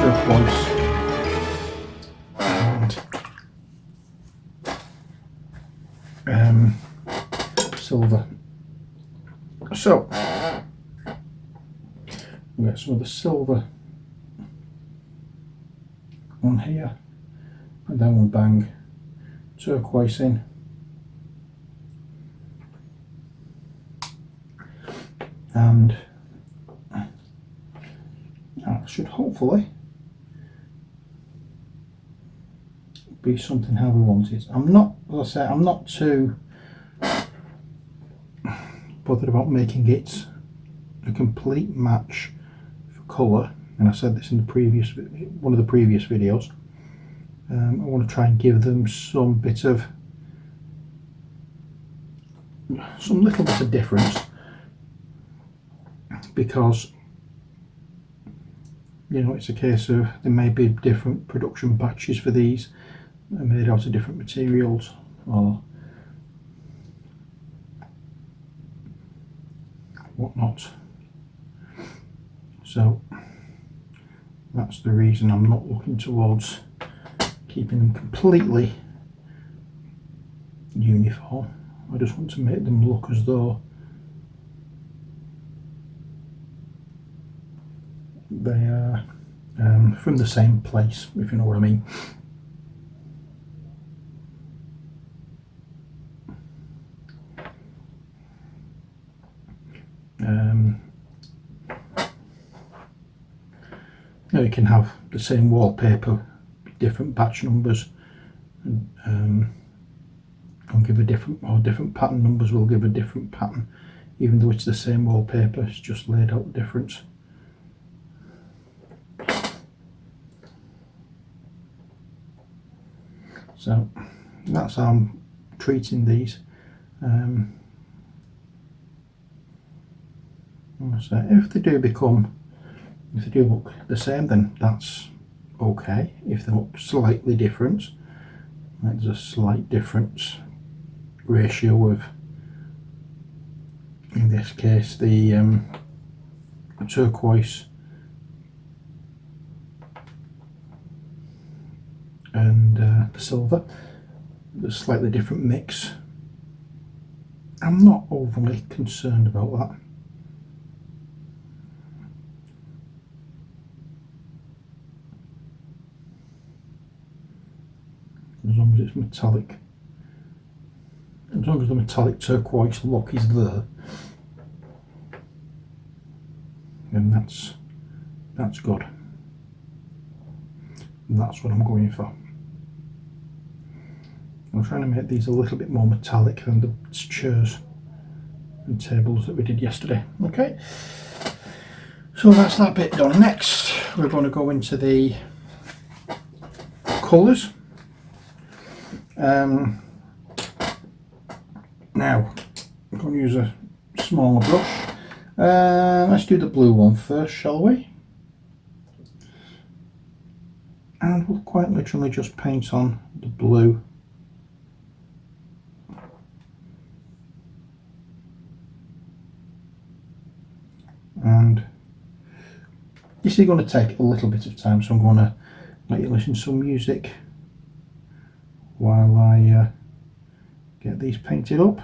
turquoise and silver. So we've got some of the silver on here, and then we'll bang turquoise in, and that should hopefully be something how we want it. I'm not, as I say, I'm not too bothered about making it a complete match for colour, and I said this in the previous one of the previous videos. I want to try and give them some little bit of difference, because you know, it's a case of there may be different production batches for these. They're made out of different materials or whatnot. So that's the reason I'm not looking towards keeping them completely uniform. I just want to make them look as though they are from the same place, if you know what I mean. Now you can have the same wallpaper, different batch numbers, and give a different, or different pattern numbers will give a different pattern, even though it's the same wallpaper, it's just laid out different. So that's how I'm treating these. So if they do look the same, then that's okay. If they look slightly different, like there's a slight difference ratio of, in this case, the turquoise and the silver, there's a slightly different mix. I'm not overly concerned about that. As long as it's metallic, as long as the metallic turquoise look is there, then that's good. And that's what I'm going for. I'm trying to make these a little bit more metallic than the chairs and tables that we did yesterday. Okay, so that's that bit done. Next we're going to go into the colours. Now I'm going to use a smaller brush. Let's do the blue one first, shall we? And we'll quite literally just paint on the blue. And this is going to take a little bit of time, so I'm going to let you listen to some music while I get these painted up.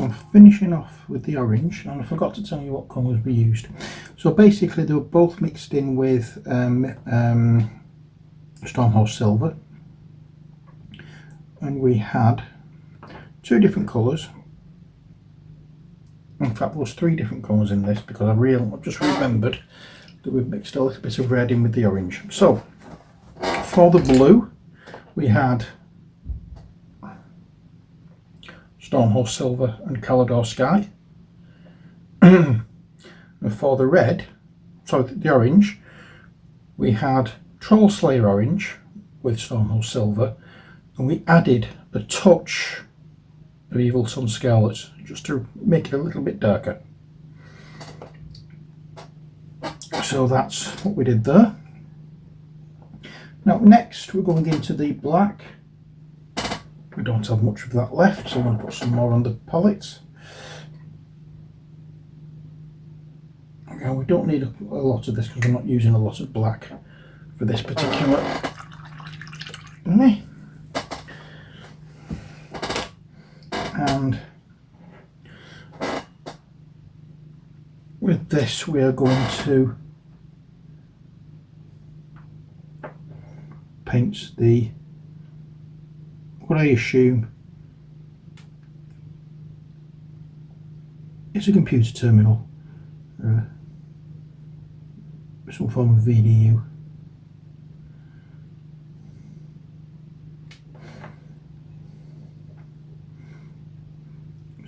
I'm finishing off with the orange, and I forgot to tell you what colours we used. So basically they were both mixed in with Stormhouse Silver, and we had 2 different colours. In fact, there was 3 different colours in this, because I've just remembered that we've mixed a little bit of red in with the orange. So for the blue we had Stormhouse Silver and Calidor Sky. And for the red, sorry, the orange, we had Troll Slayer Orange with Stormhouse Silver, and we added a touch of Evil Sun Scarlet just to make it a little bit darker. So that's what we did there. Now next we're going into the black. We don't have much of that left, so I'm going to put some more on the palette. Okay, we don't need a lot of this because we're not using a lot of black for this particular one. And with this we are going to paint what I assume is a computer terminal, some form of VDU.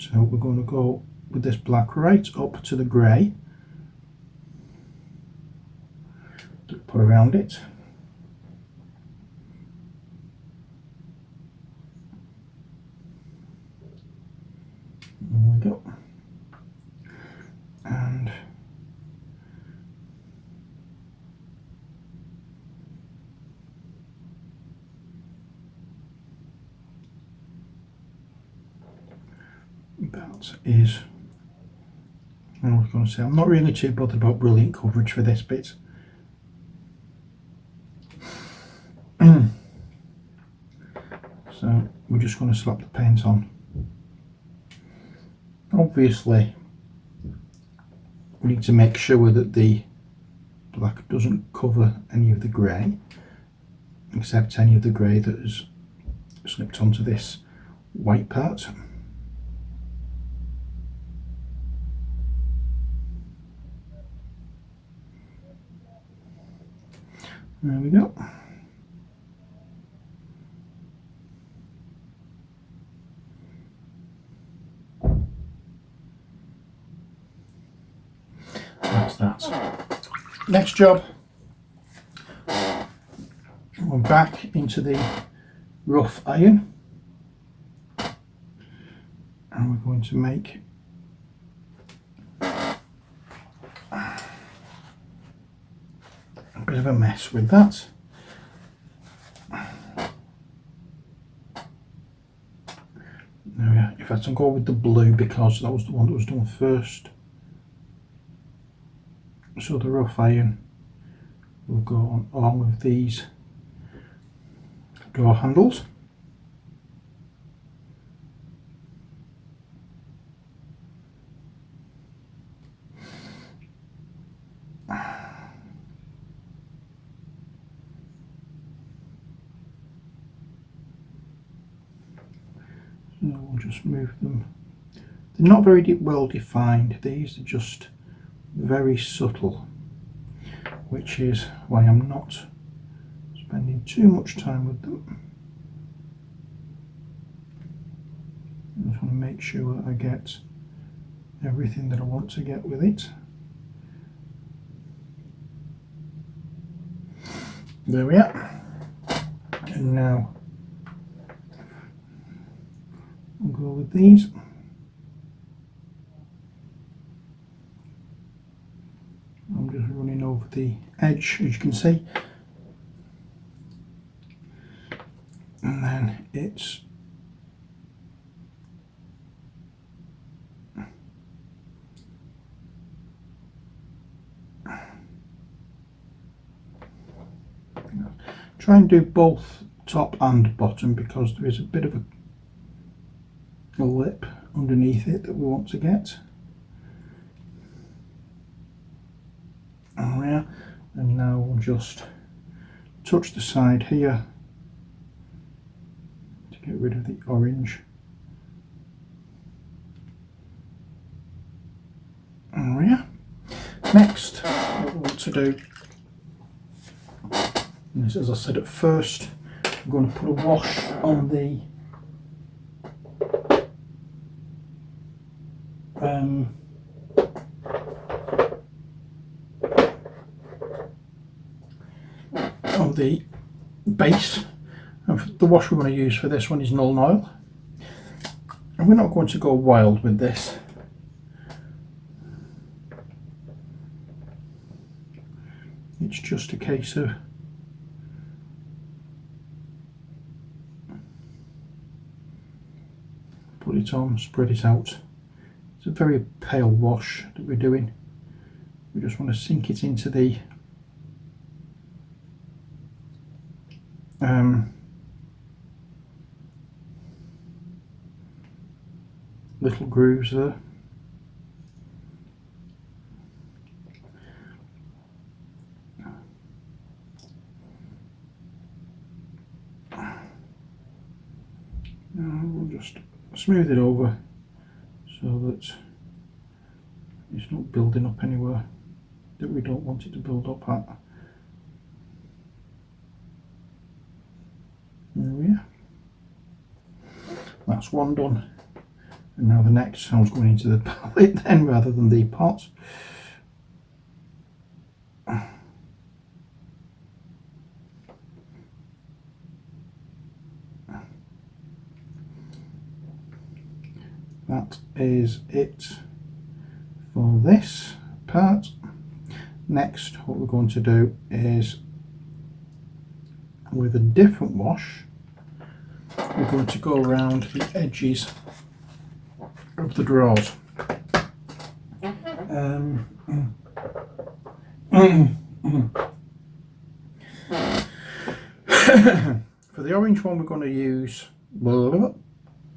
So we're going to go with this black right up to the grey, put around it. There we go. And that is, I was going to say, I'm not really too bothered about brilliant coverage for this bit. So we're just going to slap the paint on. Obviously we need to make sure that the black doesn't cover any of the grey, except any of the grey that has slipped onto this white part. There we go. That's that. Next job, we're back into the rough iron, and we're going to make a bit of a mess with that. There we are. In fact, I'll go with the blue because that was the one that was done first. So the rough iron will go on along with these door handles. So we'll just move them. They're not very well defined, these are just very subtle, which is why I'm not spending too much time with them. I just want to make sure I get everything that I want to get with it. There we are. And now I'll go with these. I'm just running over the edge, as you can see, and then it's try and do both top and bottom because there is a bit of a lip underneath it that we want to get. Oh yeah, and now we'll just touch the side here to get rid of the orange. Oh yeah. Next, what we want to do is, as I said at first, I'm going to put a wash on the base. And the wash we're going to use for this one is Nuln Oil, and we're not going to go wild with this. It's just a case of put it on, spread it out. It's a very pale wash that we're doing. We just want to sink it into the little grooves there. Now we'll just smooth it over so that it's not building up anywhere that we don't want it to build up at. There we are. That's one done. And now the next sounds going into the palette then rather than the pot. That is it for this part. Next, what we're going to do is, with a different wash, we're going to go around the edges of the drawers. For the orange one, we're going to use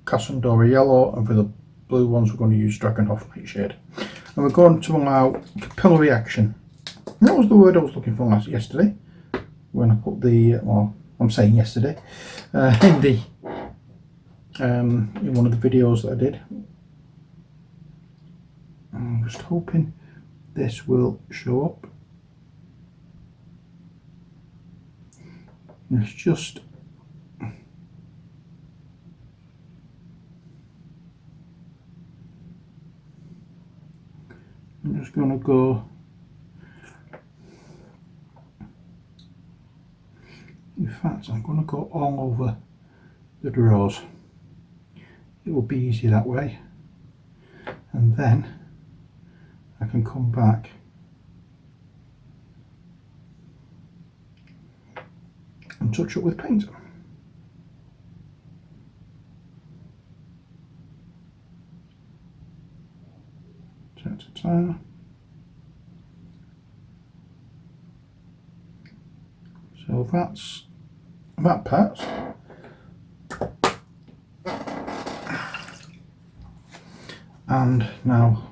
Cassandra Yellow, and for the blue ones, we're going to use Dragonhof Nightshade. And we're going to allow capillary action. And that was the word I was looking for yesterday when I put the, well, I'm saying yesterday, in one of the videos that I did. I'm just hoping this will show up. And it's just I'm just going to go, in fact I'm going to go all over the drawers. It will be easier that way, and then I can come back and touch up with paint. Ta-ta-ta. So that's that part. And now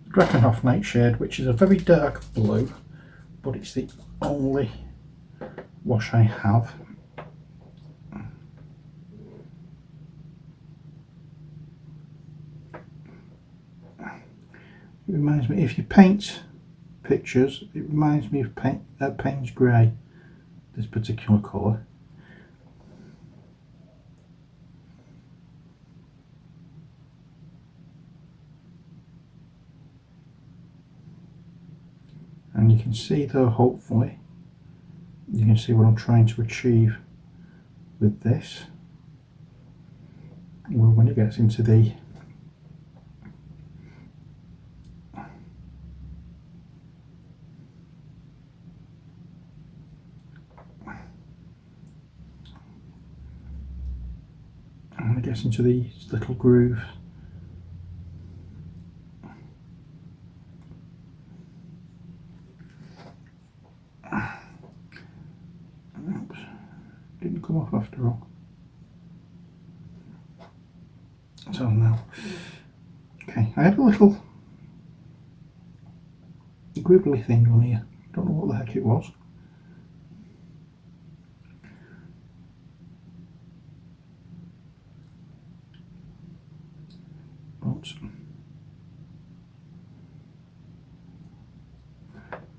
Dragonhof Nightshade, which is a very dark blue, but it's the only wash I have. It reminds me, if you paint pictures, it reminds me of Payne's Grey, this particular colour. And you can see though, hopefully, you can see what I'm trying to achieve with this. Well, when it gets into the these little grooves, oops, didn't come off after all. So now I had a little gribbly thing on here. Don't know what the heck it was. But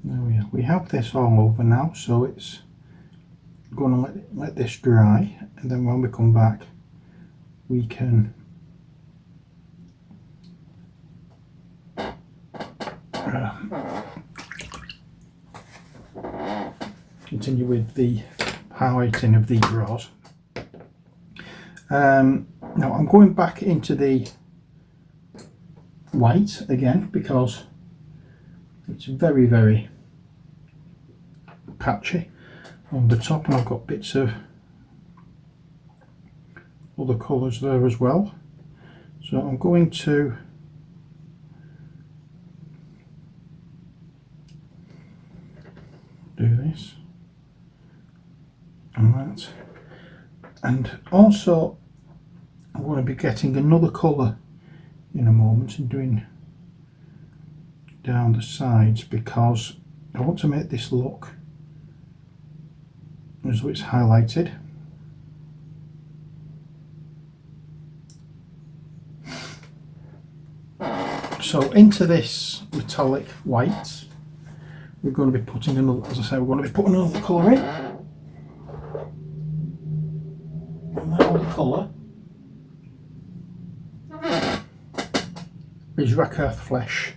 there we are. We have this all over now, so it's going to let this dry, and then when we come back we can continue with the highlighting of these drawers. Now I'm going back into the white again because it's very, very patchy on the top, and I've got bits of other colours there as well. So I'm going to do this and that, and also I'm going to be getting another colour in a moment and doing down the sides because I want to make this look as though it's highlighted. So into this metallic white we're going to be putting another, as I say, we're going to be putting another colour in. And that other colour is Rakarth Flesh.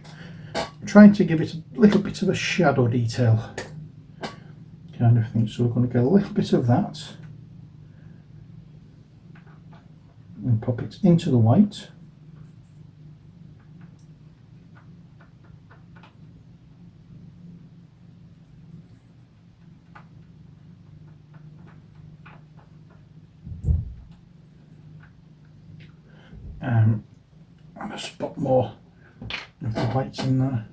I'm trying to give it a little bit of a shadow detail kind of thing, so we're going to get a little bit of that and pop it into the white. And a spot more of the whites in there.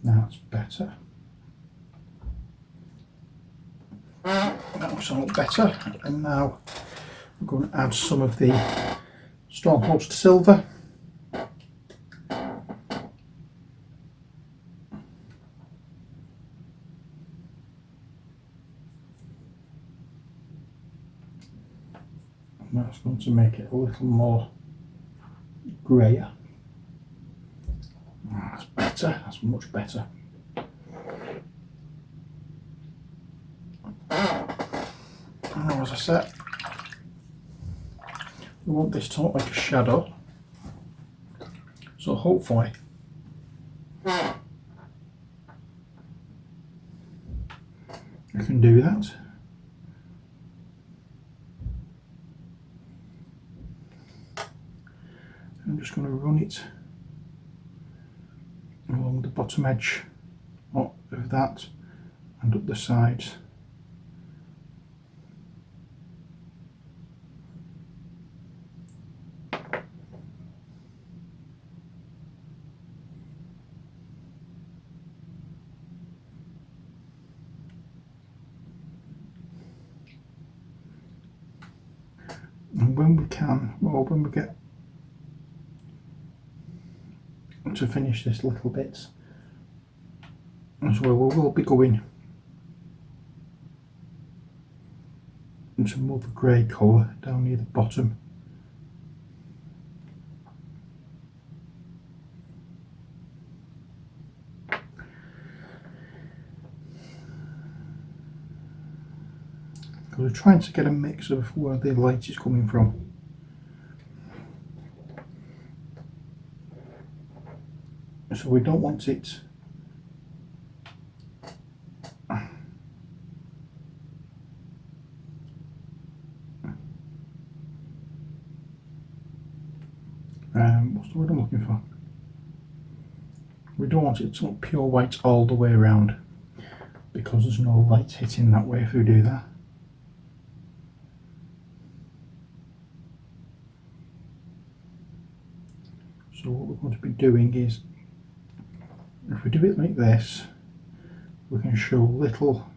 That's better. That looks a lot better. And now I'm going to add some of the Stormhost Silver. And that's going to make it a little more greyer. That's better, that's much better. Now, as I said, we want this to look like a shadow, so hopefully I can do that. I'm just going to run it along the bottom edge of that and up the sides. And when we can, or when we get to finish this little bit as well, we will be going into more of a grey colour down near the bottom. Because we're trying to get a mix of where the light is coming from. So we don't want it what's the word I'm looking for? We don't want it to look pure white all the way around because there's no light hitting that way if we do that. So what we're going to be doing is, if we do it like this, we can show little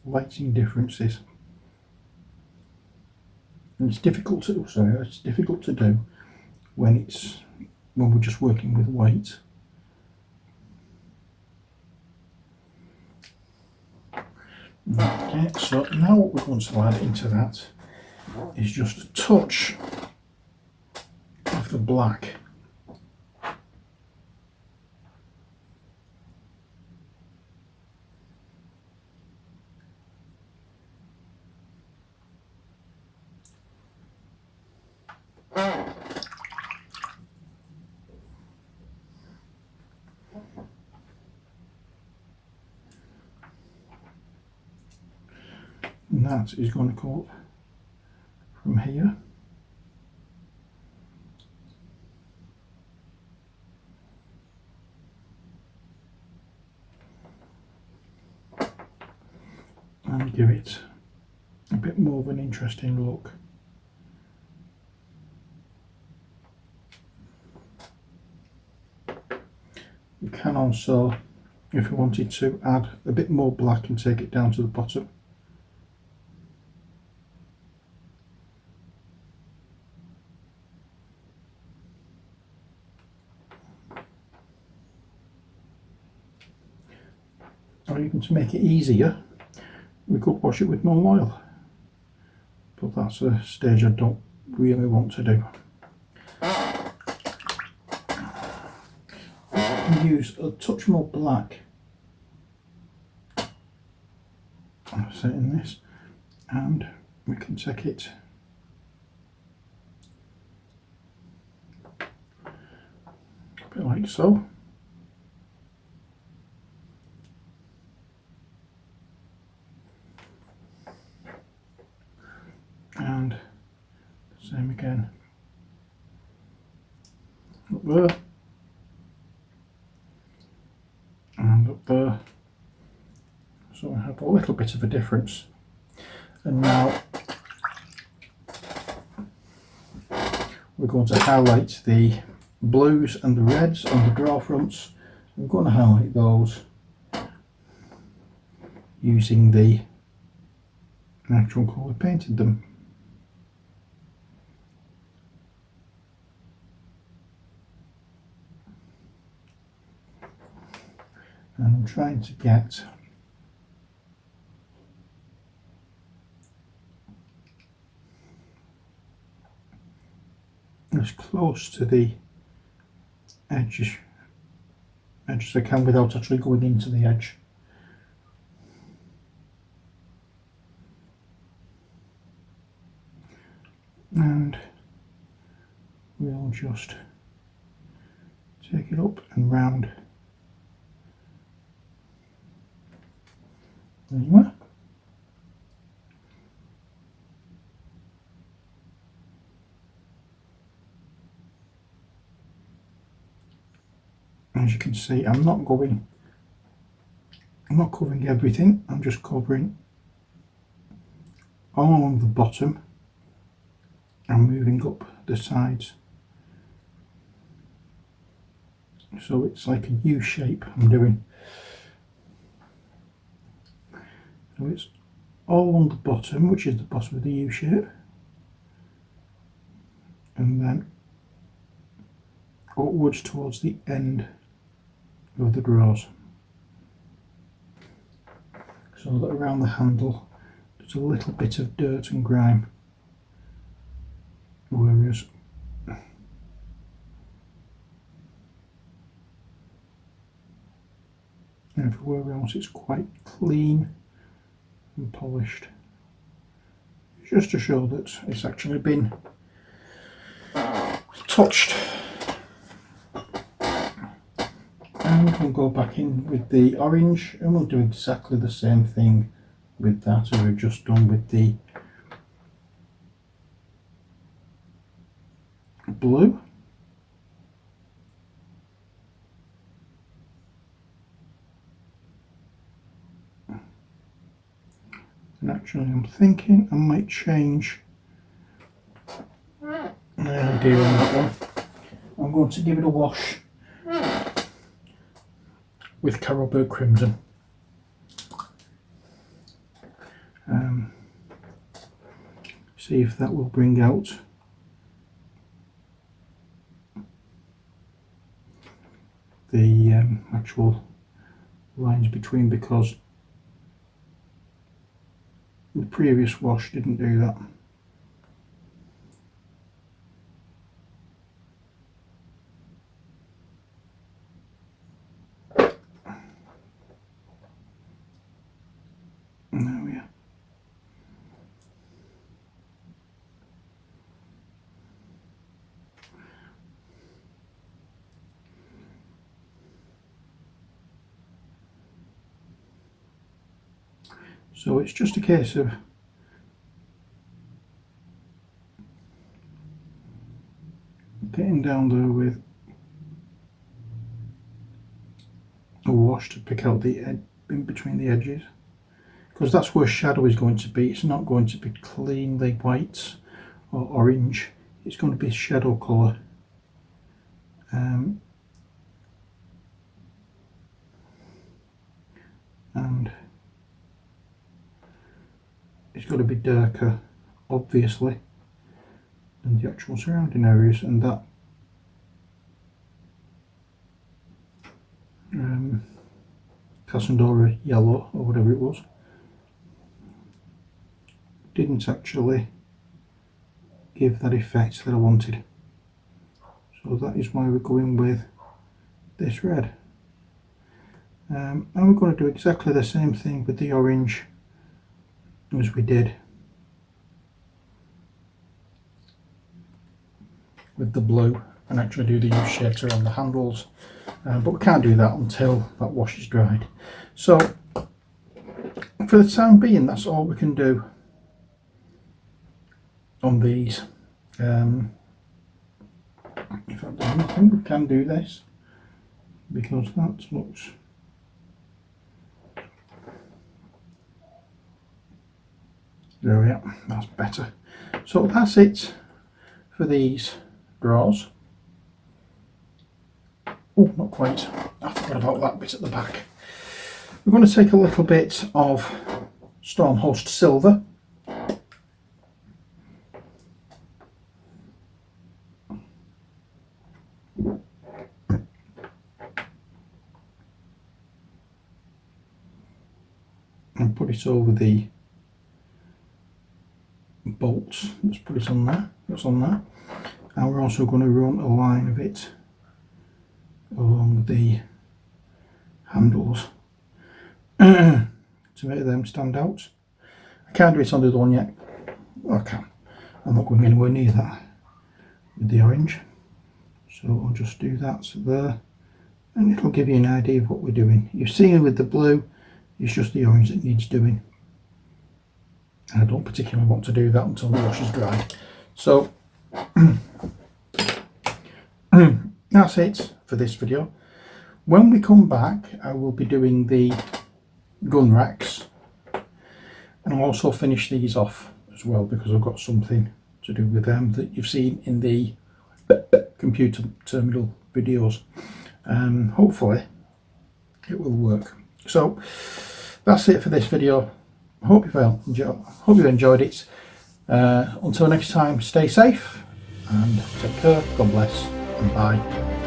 lighting differences. And it's difficult to do when we're just working with white. Okay, so now what we're going to add into that is just a touch of the black. And that is going to go up from here. And give it a bit more of an interesting look. You can also, if you wanted to, add a bit more black and take it down to the bottom. Or even to make it easier, we could wash it with normal oil. But that's a stage I don't really want to do. Use a touch more black, say in this, and we can take it a bit like so. And same again up there and up there, so I have a little bit of a difference. And now we're going to highlight the blues and the reds on the draw fronts. I'm going to highlight those using the natural colour we painted them. And I'm trying to get as close to the edge as I can without actually going into the edge. And we'll just take it up and round. There you are. As you can see, I'm not covering everything, I'm just covering all along the bottom and moving up the sides. So it's like a U shape I'm doing. So it's all along the bottom, which is the bottom of the U shape, and then upwards towards the end of the drawers, so that around the handle there's a little bit of dirt and grime, whereas everywhere else it's quite clean and polished, just to show that it's actually been touched. And we'll go back in with the orange and we'll do exactly the same thing with that as we've just done with the blue. And actually I'm thinking I might change my idea on that one. I'm going to give it a wash with Carolberg Crimson. See if that will bring out the actual lines between, because the previous wash didn't do that. There we are. So it's just a case of getting down there with a wash to pick out the in between the edges, because that's where shadow is going to be. It's not going to be cleanly white or orange, it's going to be shadow colour. And it's got to be darker, obviously, than the actual surrounding areas, and that Cassandra yellow or whatever it was didn't actually give that effect that I wanted. So that is why we're going with this red. And we're going to do exactly the same thing with the orange as we did with the blue, and actually do the U-shaped on the handles, but we can't do that until that wash is dried. So for the time being, that's all we can do on these. In fact, I think we can do this, because that looks there we are, that's better. So that's it for these drawers. Oh, not quite, I forgot about that bit at the back. We're going to take a little bit of Stormhost Silver, and put it over the bolts. Let's put it on there. That's on there. And we're also going to run a line of it along the handles to make them stand out. I can't do it on the other one yet. Well, I can. I'm not going anywhere near that with the orange. So I'll just do that there, and it'll give you an idea of what we're doing. You've seen with the blue, it's just the orange that needs doing. And I don't particularly want to do that until the wash is dry. So that's it for this video. When we come back, I will be doing the gun racks, and I'll also finish these off as well, because I've got something to do with them that you've seen in the computer terminal videos. Hopefully it will work. So that's it for this video. I hope you enjoyed it. Until next time, stay safe and take care. God bless, and bye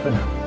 for now.